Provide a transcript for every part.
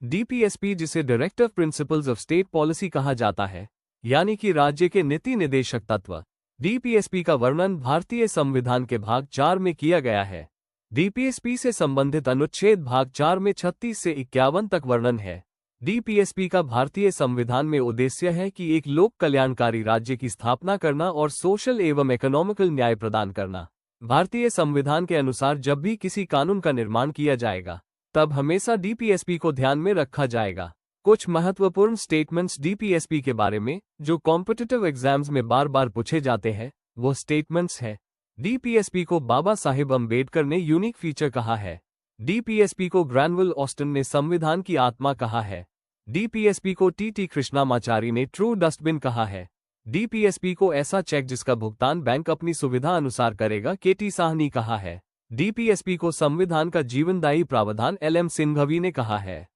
DPSP, जिसे directive principles of state policy कहा जाता है, यानी कि राज्य के नीति निर्देशक तत्व। डीपीएसपी का वर्णन भारतीय संविधान के भाग 4 में किया गया है। डीपीएसपी से संबंधित अनुच्छेद भाग 4 में 36 से 51 तक वर्णन है। डीपीएसपी का भारतीय संविधान में उद्देश्य है कि एक लोक कल्याणकारी राज्य की स्थापना करना और सोशल एवं इकोनॉमिकल न्याय प्रदान करना। भारतीय संविधान के अनुसार जब भी किसी कानून का निर्माण किया जाएगा, तब हमेशा डीपीएसपी को ध्यान में रखा जाएगा। कुछ महत्वपूर्ण स्टेटमेंट्स डीपीएसपी के बारे में जो कॉम्पिटिटिव एग्जाम्स में बार बार पूछे जाते हैं, वो स्टेटमेंट्स है। डीपीएसपी को बाबा साहेब अम्बेडकर ने यूनिक फीचर कहा है। डीपीएसपी को ग्रैनविल ऑस्टिन ने संविधान की आत्मा कहा है। डीपीएसपी को टी कृष्णामाचारी ने ट्रू डस्टबिन कहा है। डीपीएसपी को ऐसा चेक जिसका भुगतान बैंक अपनी सुविधा अनुसार करेगा, केटी साहनी कहा है। डीपीएसपी को संविधान का जीवनदायी प्रावधान एलएम सिंघवी ने कहा है।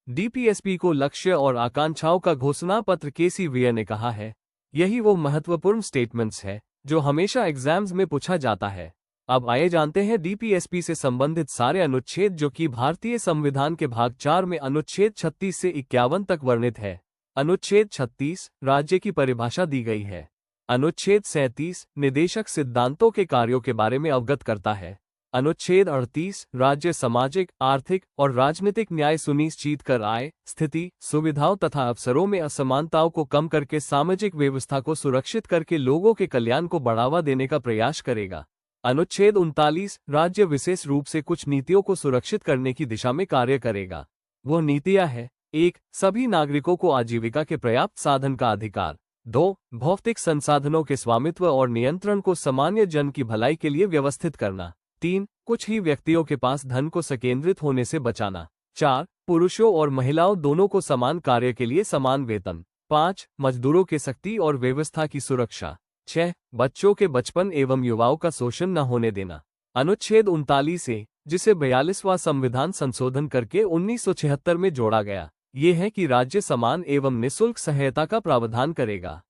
डीपीएसपी को लक्ष्य और आकांक्षाओं का घोषणा पत्र केसी वीर ने कहा है। यही वो महत्वपूर्ण स्टेटमेंट्स है जो हमेशा एग्जाम्स में पूछा जाता है। अब आइए जानते हैं डीपीएसपी से संबंधित सारे अनुच्छेद जो कि भारतीय संविधान के भाग 4 में अनुच्छेद 36 से 51 तक वर्णित है। अनुच्छेद 36 राज्य की परिभाषा दी गई है। अनुच्छेद 37 निदेशक सिद्धांतों के कार्यों के बारे में अवगत करता है। अनुच्छेद 38 राज्य सामाजिक, आर्थिक और राजनीतिक न्याय सुनिश्चित कर आय, स्थिति, सुविधाओं तथा अवसरों में असमानताओं को कम करके सामाजिक व्यवस्था को सुरक्षित करके लोगों के कल्याण को बढ़ावा देने का प्रयास करेगा। अनुच्छेद 39 राज्य विशेष रूप से कुछ नीतियों को सुरक्षित करने की दिशा में कार्य करेगा। वो नीतियां हैं: 1. सभी नागरिकों को आजीविका के पर्याप्त साधन का अधिकार। 2. भौतिक संसाधनों के स्वामित्व और नियंत्रण को सामान्य जन की भलाई के लिए व्यवस्थित करना। 3. कुछ ही व्यक्तियों के पास धन को संकेंद्रित होने से बचाना। 4. पुरुषों और महिलाओं दोनों को समान कार्य के लिए समान वेतन। 5. मजदूरों के शक्ति और व्यवस्था की सुरक्षा। 6. बच्चों के बचपन एवं युवाओं का शोषण न होने देना। अनुच्छेद 39 ए, जिसे 42वां संविधान संशोधन करके 1976 में जोड़ा गया, ये है कि राज्य समान एवं निःशुल्क सहायता का प्रावधान करेगा।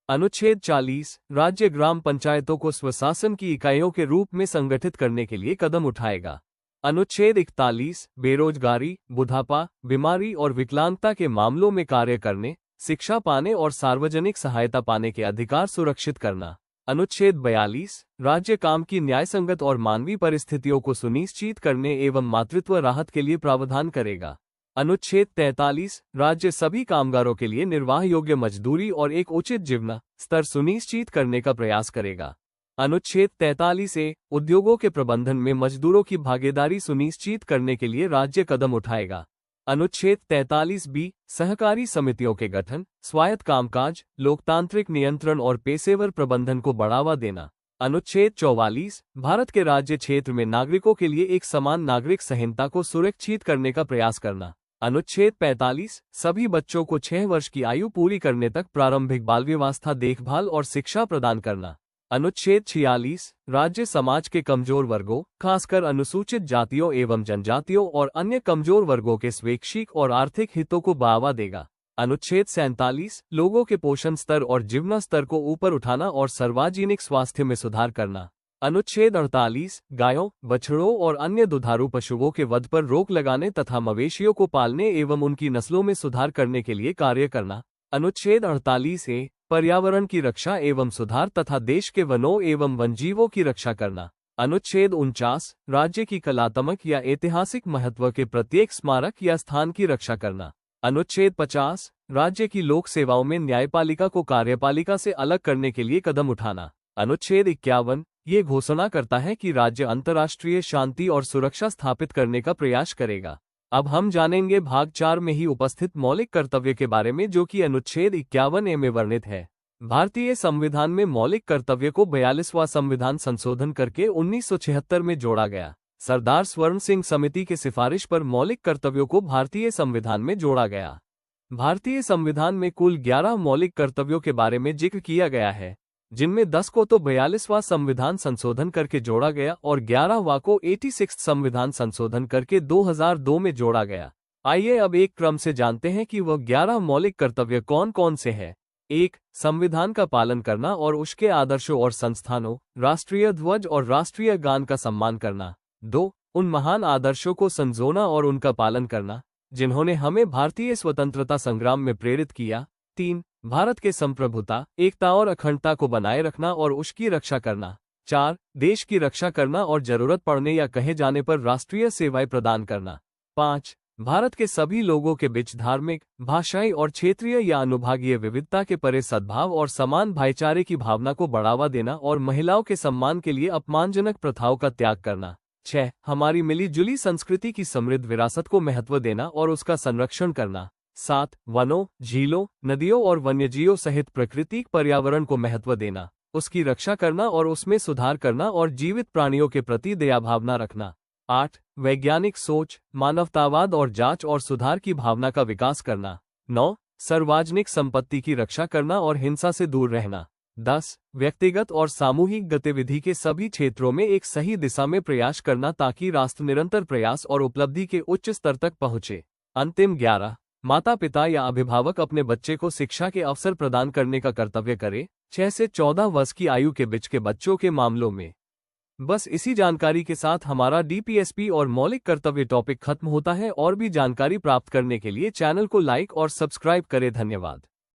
अनुच्छेद 40 राज्य ग्राम पंचायतों को स्वशासन की इकाइयों के रूप में संगठित करने के लिए कदम उठाएगा। अनुच्छेद 41 बेरोजगारी, बुढ़ापा, बीमारी और विकलांगता के मामलों में कार्य करने, शिक्षा पाने और सार्वजनिक सहायता पाने के अधिकार सुरक्षित करना। अनुच्छेद 42 राज्य काम की न्यायसंगत और मानवीय परिस्थितियों को सुनिश्चित करने एवं मातृत्व राहत के लिए प्रावधान करेगा। अनुच्छेद 43 राज्य सभी कामगारों के लिए निर्वाह योग्य मजदूरी और एक उचित जीवन स्तर सुनिश्चित करने का प्रयास करेगा। अनुच्छेद 43 ए उद्योगों के प्रबंधन में मजदूरों की भागीदारी सुनिश्चित करने के लिए राज्य कदम उठाएगा। अनुच्छेद 43 बी सहकारी समितियों के गठन, स्वायत्त कामकाज, लोकतांत्रिक नियंत्रण और पेशेवर प्रबंधन को बढ़ावा देना। अनुच्छेद 44 भारत के राज्य क्षेत्र में नागरिकों के लिए एक समान नागरिक संहिता को सुरक्षित करने का प्रयास करना। अनुच्छेद 45 सभी बच्चों को 6 वर्ष की आयु पूरी करने तक प्रारंभिक बाल व्यवस्था देखभाल और शिक्षा प्रदान करना। अनुच्छेद 46 राज्य समाज के कमजोर वर्गों, खासकर अनुसूचित जातियों एवं जनजातियों और अन्य कमजोर वर्गों के स्वैच्छिक और आर्थिक हितों को बढ़ावा देगा। अनुच्छेद 47 लोगों के पोषण स्तर और जीवन स्तर को ऊपर उठाना और सार्वजनिक स्वास्थ्य में सुधार करना। अनुच्छेद 48 गायों, बछड़ों और अन्य दुधारू पशुओं के वध पर रोक लगाने तथा मवेशियों को पालने एवं उनकी नस्लों में सुधार करने के लिए कार्य करना। अनुच्छेद 48 ए पर्यावरण की रक्षा एवं सुधार तथा देश के वनों एवं वन्यजीवों की रक्षा करना। अनुच्छेद 49 राज्य की कलात्मक या ऐतिहासिक महत्व के प्रत्येक स्मारक या स्थान की रक्षा करना। अनुच्छेद 50 राज्य की लोक सेवाओं में न्यायपालिका को कार्यपालिका से अलग करने के लिए कदम उठाना। अनुच्छेद 51 ये घोषणा करता है कि राज्य अंतर्राष्ट्रीय शांति और सुरक्षा स्थापित करने का प्रयास करेगा। अब हम जानेंगे भाग 4 में ही उपस्थित मौलिक कर्तव्य के बारे में, जो कि अनुच्छेद 51 ए में वर्णित है। भारतीय संविधान में मौलिक कर्तव्य को 42वां संविधान संशोधन करके 1976 में जोड़ा गया। सरदार स्वर्ण सिंह समिति के सिफारिश पर मौलिक कर्तव्यों को भारतीय संविधान में जोड़ा गया। भारतीय संविधान में कुल 11 मौलिक कर्तव्यों के बारे में जिक्र किया गया है, जिनमें 10 को तो 42वां संविधान संशोधन करके जोड़ा गया और 11वां को 86 संविधान संशोधन करके 2002 में जोड़ा गया। आइए अब एक क्रम से जानते हैं कि वह 11 मौलिक कर्तव्य कौन कौन से हैं। 1. संविधान का पालन करना और उसके आदर्शों और संस्थानों, राष्ट्रीय ध्वज और राष्ट्रीय गान का सम्मान करना। 2. उन महान आदर्शों को संजोना और उनका पालन करना जिन्होंने हमें भारतीय स्वतंत्रता संग्राम में प्रेरित किया। 3. भारत के संप्रभुता, एकता और अखंडता को बनाए रखना और उसकी रक्षा करना। 4. देश की रक्षा करना और जरूरत पड़ने या कहे जाने पर राष्ट्रीय सेवाएं प्रदान करना। 5. भारत के सभी लोगों के बीच धार्मिक, भाषाई और क्षेत्रीय या अनुभागीय विविधता के परे सद्भाव और समान भाईचारे की भावना को बढ़ावा देना और महिलाओं के सम्मान के लिए अपमानजनक प्रथाओं का त्याग करना। 6. हमारी मिली जुली संस्कृति की समृद्ध विरासत को महत्व देना और उसका संरक्षण करना। 7. वनों, झीलों, नदियों और वन्यजीवों सहित प्राकृतिक पर्यावरण को महत्व देना, उसकी रक्षा करना और उसमें सुधार करना और जीवित प्राणियों के प्रति दया भावना रखना। 8. वैज्ञानिक सोच, मानवतावाद और जांच और सुधार की भावना का विकास करना। 9. सार्वजनिक संपत्ति की रक्षा करना और हिंसा से दूर रहना। 10. व्यक्तिगत और सामूहिक गतिविधि के सभी क्षेत्रों में एक सही दिशा में प्रयास करना ताकि राष्ट्र निरंतर प्रयास और उपलब्धि के उच्च स्तर तक पहुंचे। अंतिम 11. माता पिता या अभिभावक अपने बच्चे को शिक्षा के अवसर प्रदान करने का कर्तव्य करें, 6 से 14 वर्ष की आयु के बीच के बच्चों के मामलों में। बस इसी जानकारी के साथ हमारा डीपीएसपी और मौलिक कर्तव्य टॉपिक खत्म होता है। और भी जानकारी प्राप्त करने के लिए चैनल को लाइक और सब्सक्राइब करें। धन्यवाद।